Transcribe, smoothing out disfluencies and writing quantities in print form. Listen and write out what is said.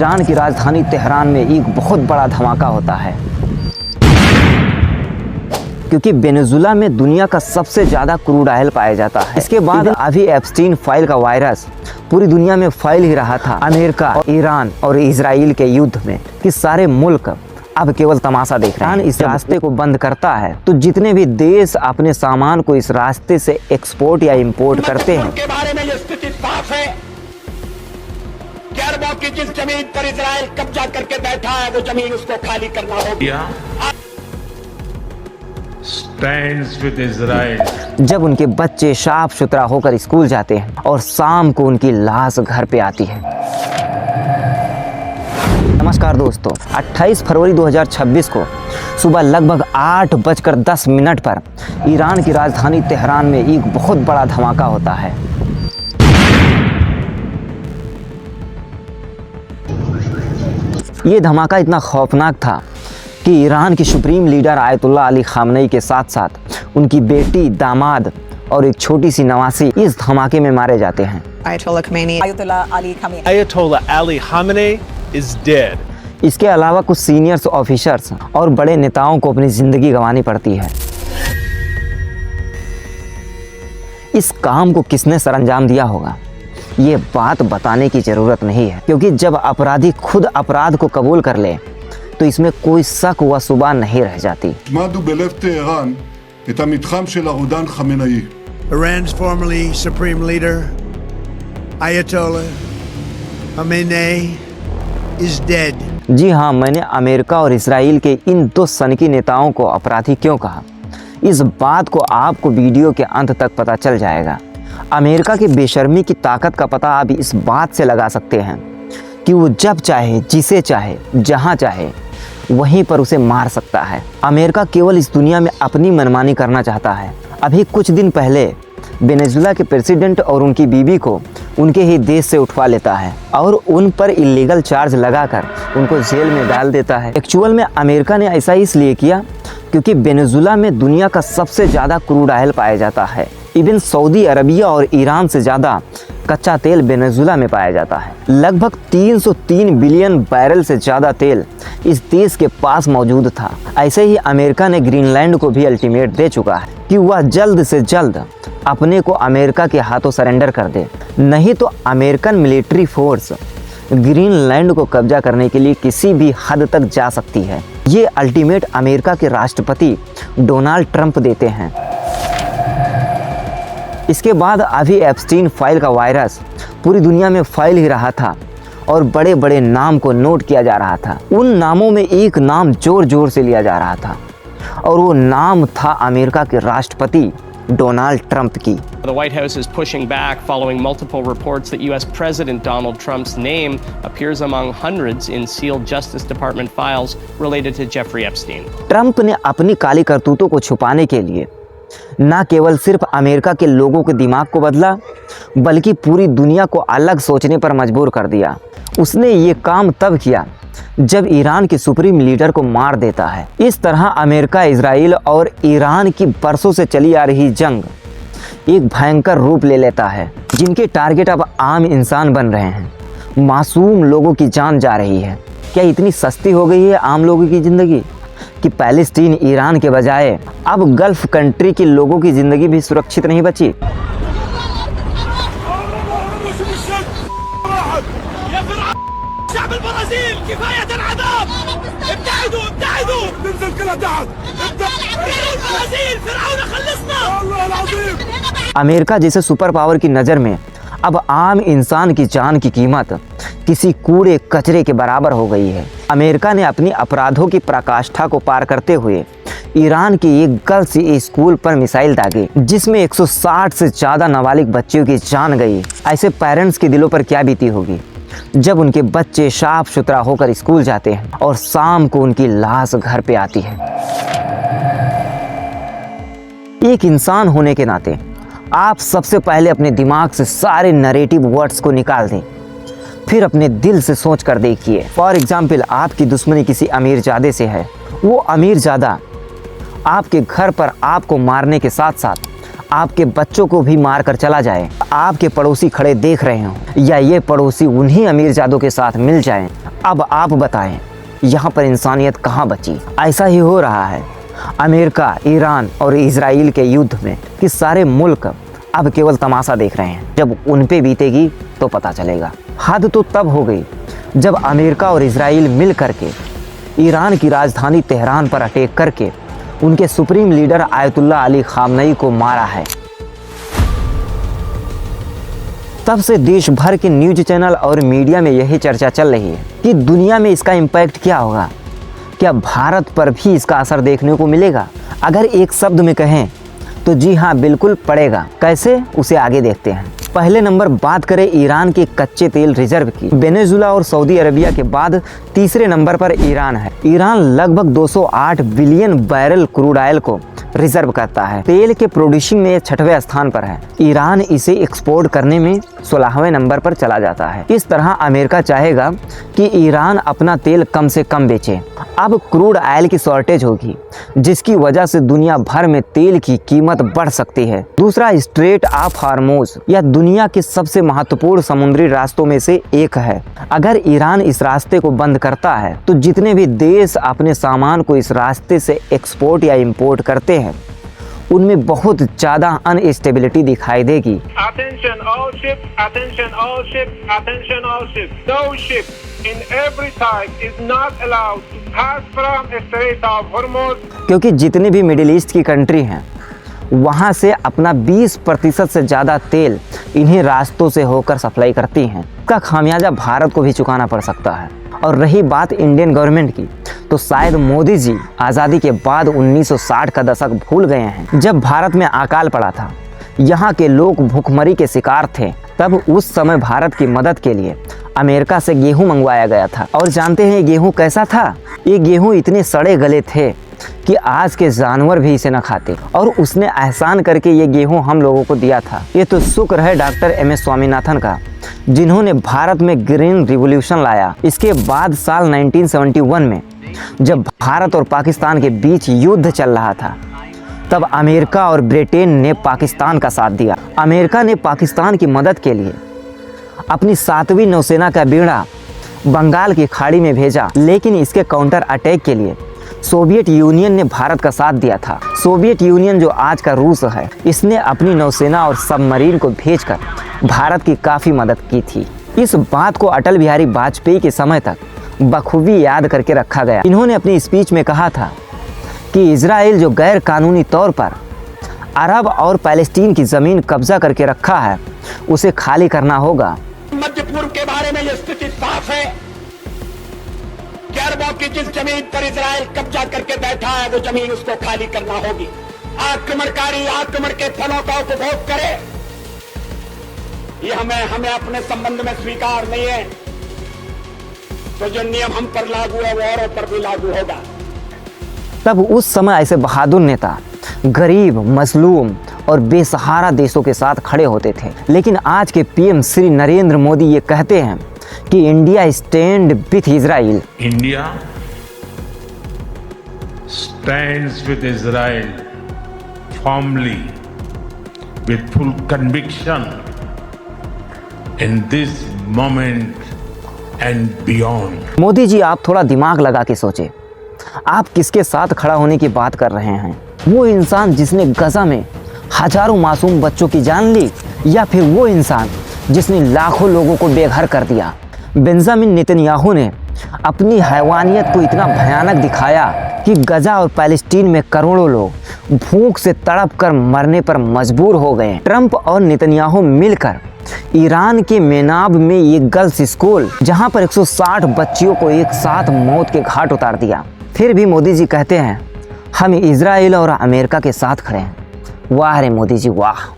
Iran की राजधानी Tehran में एक बहुत बड़ा धमाका होता है, क्योंकि वेनेजुला में दुनिया का सबसे ज़्यादा क्रूड ऑयल पाया जाता है। इसके बाद अभी एप्स्टीन फाइल का वायरस पूरी दुनिया में फैल ही रहा था। अमेरिका, ईरान और इजराइल के युद्ध में कि सारे मुल्क अब केवल तमाशा देख रहे हैं। इस रास्ते को बंद करता है तो जितने भी देश अपने सामान को इस रास्ते से एक्सपोर्ट या इंपोर्ट करते हैं के बारे में ये स्थिति साफ है। अरबों की जिस जमीन पर इजराइल कब्जा करके बैठा है वो जमीन उसको खाली करना होगा। Stands with Israel. जब उनके बच्चे साफ सुथरा होकर स्कूल जाते हैं और शाम को उनकी लाश घर पे आती है। नमस्कार दोस्तों, 28 फरवरी 2026 को सुबह लगभग 8:10 पर ईरान की राजधानी तेहरान में एक बहुत बड़ा धमाका होता है। ये धमाका इतना खौफनाक था कि ईरान की supreme leader Ayatollah Ali Khamenei के साथ साथ उनकी बेटी, दामाद और एक छोटी सी नवासी इस धमाके में मारे जाते हैं। Ayatollah Ali Khamenei is dead. इसके अलावा कुछ सीनियर्स ऑफिसर्स और बड़े नेताओं को अपनी जिंदगी गंवानी पड़ती है। इस काम को किसने सरअंजाम दिया होगा ये बात बताने की जरूरत नहीं है, क्योंकि जब अपराधी खुद अपराध को कबूल कर ले तो इसमें कोई शक व शुबा नहीं रह जाती। Iran's formerly supreme leader Ayatollah Khamenei is dead. जी हाँ, मैंने अमेरिका और इसराइल के इन दो सनकी नेताओं को अपराधी क्यों कहा, इस बात को आपको वीडियो के अंत तक पता चल जाएगा। अमेरिका की बेशर्मी की ताकत का पता आप इस बात से लगा सकते हैं कि वो जब चाहे, जिसे चाहे, जहां चाहे वहीं पर उसे मार सकता है। अमेरिका केवल इस दुनिया में अपनी मनमानी करना चाहता है। अभी कुछ दिन पहले वेनेजुला के प्रेसिडेंट और उनकी बीवी को उनके ही देश से उठवा लेता है और उन पर इलीगल चार्ज लगाकर उनको जेल में डाल देता है। एक्चुअल में अमेरिका ने ऐसा इसलिए किया क्योंकि वेनेजुला में दुनिया का सबसे ज़्यादा क्रूड ऑयल पाया जाता है। इवन सऊदी अरबिया और ईरान से ज़्यादा कच्चा तेल वेनेजुला में पाया जाता है। लगभग 303 बिलियन बैरल से ज़्यादा तेल इस देश के पास मौजूद था। ऐसे ही अमेरिका ने ग्रीनलैंड को भी अल्टीमेट दे चुका है कि वह जल्द से जल्द अपने को अमेरिका के हाथों सरेंडर कर दे, नहीं तो अमेरिकन मिलिट्री फोर्स ग्रीनलैंड को कब्जा करने के लिए किसी भी हद तक जा सकती है। ये अल्टीमेट अमेरिका के राष्ट्रपति डोनाल्ड ट्रंप देते हैं। इसके बाद अभी एप्स्टीन फाइल का वायरस पूरी दुनिया में फैल ही रहा था और बड़े बड़े नाम को नोट किया जा रहा था। उन नामों में एक नाम जोर जोर से लिया जा रहा था और वो नाम था अमेरिका के राष्ट्रपति डोनाल्ड ट्रंप की। The White House is pushing back following multiple reports that US President Donald Trump's name appears among hundreds in sealed Justice Department files related to Jeffrey Epstein. Trump ने अपनी काली करतूतों को छुपाने के लिए न केवल सिर्फ अमेरिका के लोगों के दिमाग को बदला, बल्कि पूरी दुनिया को अलग सोचने पर मजबूर कर दिया। उसने ये काम तब किया जब ईरान के सुप्रीम लीडर को मार देता है। इस तरह अमेरिका, इजराइल और ईरान की बरसों से चली आ रही जंग एक भयंकर रूप ले लेता है, जिनके टारगेट अब आम इंसान बन रहे हैं। मासूम लोगों की जान जा रही है। क्या इतनी सस्ती हो गई है आम लोगों की ज़िंदगी कि पैलेस्टीन, ईरान के बजाय अब गल्फ कंट्री के लोगों की ज़िंदगी भी सुरक्षित नहीं बची। अमेरिका जैसे सुपर पावर की नज़र में अब आम इंसान की जान की कीमत किसी कूड़े कचरे के बराबर हो गई है। अमेरिका ने अपनी अपराधों की पराकाष्ठा को पार करते हुए ईरान की एक गर्ल्स स्कूल पर मिसाइल दागी, जिसमें 160 से ज़्यादा नाबालिग बच्चियों की जान गई। ऐसे पेरेंट्स के दिलों पर क्या बीती होगी जब उनके बच्चे साफ सुथरा होकर स्कूल जाते हैं और शाम को उनकी लाश घर पे आती है। एक इंसान होने के नाते आप सबसे पहले अपने दिमाग से सारे नरेटिव वर्ड्स को निकाल दें, फिर अपने दिल से सोच कर देखिए। फॉर एग्जाम्पल, आपकी दुश्मनी किसी अमीरजादे से है। वो अमीरजादा आपके घर पर आपको मारने के साथ साथ आपके बच्चों को भी मार कर चला जाए, आपके पड़ोसी खड़े देख रहे हों, या ये पड़ोसी उन्हीं अमीरजादों के साथ मिल जाएं, अब आप बताएं, यहाँ पर इंसानियत कहाँ बची? ऐसा ही हो रहा है अमेरिका, ईरान और इजराइल के युद्ध में कि सारे मुल्क अब केवल तमाशा देख रहे हैं। जब उन पे बीतेगी तो पता चलेगा। हद तो तब हो गई जब अमेरिका और इजराइल मिल करके ईरान की राजधानी तेहरान पर अटैक करके उनके सुप्रीम लीडर आयतुल्लाह अली खामनई को मारा है। तब से देश भर के न्यूज चैनल और मीडिया में यही चर्चा चल रही है कि दुनिया में इसका इम्पैक्ट क्या होगा, क्या भारत पर भी इसका असर देखने को मिलेगा? अगर एक शब्द में कहें तो जी हाँ, बिल्कुल पड़ेगा। कैसे, उसे आगे देखते हैं। पहले नंबर बात करें ईरान के कच्चे तेल रिजर्व की। वेनेजुला और सऊदी अरबिया के बाद तीसरे नंबर पर ईरान है। ईरान लगभग 208 बिलियन बैरल क्रूड ऑयल को रिजर्व करता है। तेल के प्रोड्यूसिंग में 6वें स्थान पर है। ईरान इसे एक्सपोर्ट करने में 16वें नंबर पर चला जाता है। इस तरह अमेरिका चाहेगा कि ईरान अपना तेल कम से कम बेचे। अब क्रूड ऑयल की शॉर्टेज होगी, जिसकी वजह से दुनिया भर में तेल की कीमत बढ़ सकती है। दूसरा, स्ट्रेट ऑफ हार्मोज, यह दुनिया के सबसे महत्वपूर्ण समुद्री रास्तों में से एक है। अगर ईरान इस रास्ते को बंद करता है तो जितने भी देश अपने सामान को इस रास्ते से एक्सपोर्ट या इंपोर्ट करते हैं उनमें बहुत ज्यादा अनस्टेबिलिटी दिखाई देगी। Attention all ships, attention all ships, attention all ships. No ship in every type is not allowed to pass from Strait of Hormuz. क्योंकि जितने भी मिडिल ईस्ट की कंट्री हैं वहाँ से अपना 20% से ज़्यादा तेल इन्हीं रास्तों से होकर सप्लाई करती हैं। इसका खामियाजा भारत को भी चुकाना पड़ सकता है। और रही बात इंडियन गवर्नमेंट की, तो शायद मोदी जी आज़ादी के बाद 1960 का दशक भूल गए हैं, जब भारत में अकाल पड़ा था, यहाँ के लोग भूखमरी के शिकार थे। तब उस समय भारत की मदद के लिए अमेरिका से गेहूं मंगवाया गया था। और जानते हैं ये गेहूं कैसा था? ये गेहूं इतने सड़े गले थे कि आज के जानवर भी इसे न खाते। और उसने एहसान करके ये गेहूं हम लोगों को दिया था। ये तो शुक्र है डॉक्टर एम.एस. स्वामीनाथन का, जिन्होंने भारत में ग्रीन रिवॉल्यूशन लाया। इसके बाद साल 1971 में जब भारत और पाकिस्तान के बीच युद्ध चल रहा था, तब अमेरिका और ब्रिटेन ने पाकिस्तान का साथ दिया। अमेरिका ने पाकिस्तान की मदद के लिए अपनी 7वीं नौसेना का बेड़ा बंगाल की खाड़ी में भेजा, लेकिन इसके काउंटर अटैक के लिए सोवियत यूनियन ने भारत का साथ दिया था। सोवियत यूनियन जो आज का रूस है, इसने अपनी नौसेना और सबमरीन को भेजकर भारत की काफ़ी मदद की थी। इस बात को अटल बिहारी वाजपेयी के समय तक बखूबी याद करके रखा गया। इन्होंने अपनी स्पीच में कहा था कि इजराइल जो गैर कानूनी तौर पर अरब और पैलेस्टीन की ज़मीन कब्जा करके रखा है, उसे खाली करना होगा। मध्य पूर्व के बारे में यह स्थिति साफ है कि अरबों की जिस जमीन पर इजराइल कब्जा करके बैठा है, वो जमीन उसको खाली करना होगी। आक्रमणकारी आक्रमण के फलों का उपभोग करे, ये हमें अपने संबंध में स्वीकार नहीं है। तो जो नियम हम पर लागू है वो औरों पर भी लागू होगा। तब उस समय ऐसे बहादुर नेता गरीब, मजलूम और बेसहारा देशों के साथ खड़े होते थे। लेकिन आज के पीएम श्री नरेंद्र मोदी ये कहते हैं कि India stand with Israel. India stands with Israel firmly, with full conviction in this moment and beyond. Modi ji, आप थोड़ा दिमाग लगा के सोचे, आप किसके साथ खड़ा होने की बात कर रहे हैं? वो इंसान जिसने गजा में हजारों मासूम बच्चों की जान ली, या फिर वो इंसान जिसने लाखों लोगों को बेघर कर दिया? बेंजामिन नेतन्याहू ने अपनी हैवानियत को इतना भयानक दिखाया कि गजा और पैलेस्टीन में करोड़ों लोग भूख से तड़प कर मरने पर मजबूर हो गए। ट्रंप और नेतन्याहू मिलकर ईरान के मेनाब में एक गर्ल्स स्कूल, जहां पर 160 बच्चियों को एक साथ मौत के घाट उतार दिया। फिर भी मोदी जी कहते हैं हम इजराइल और अमेरिका के साथ खड़े हैं। वाह रे मोदी जी वाह।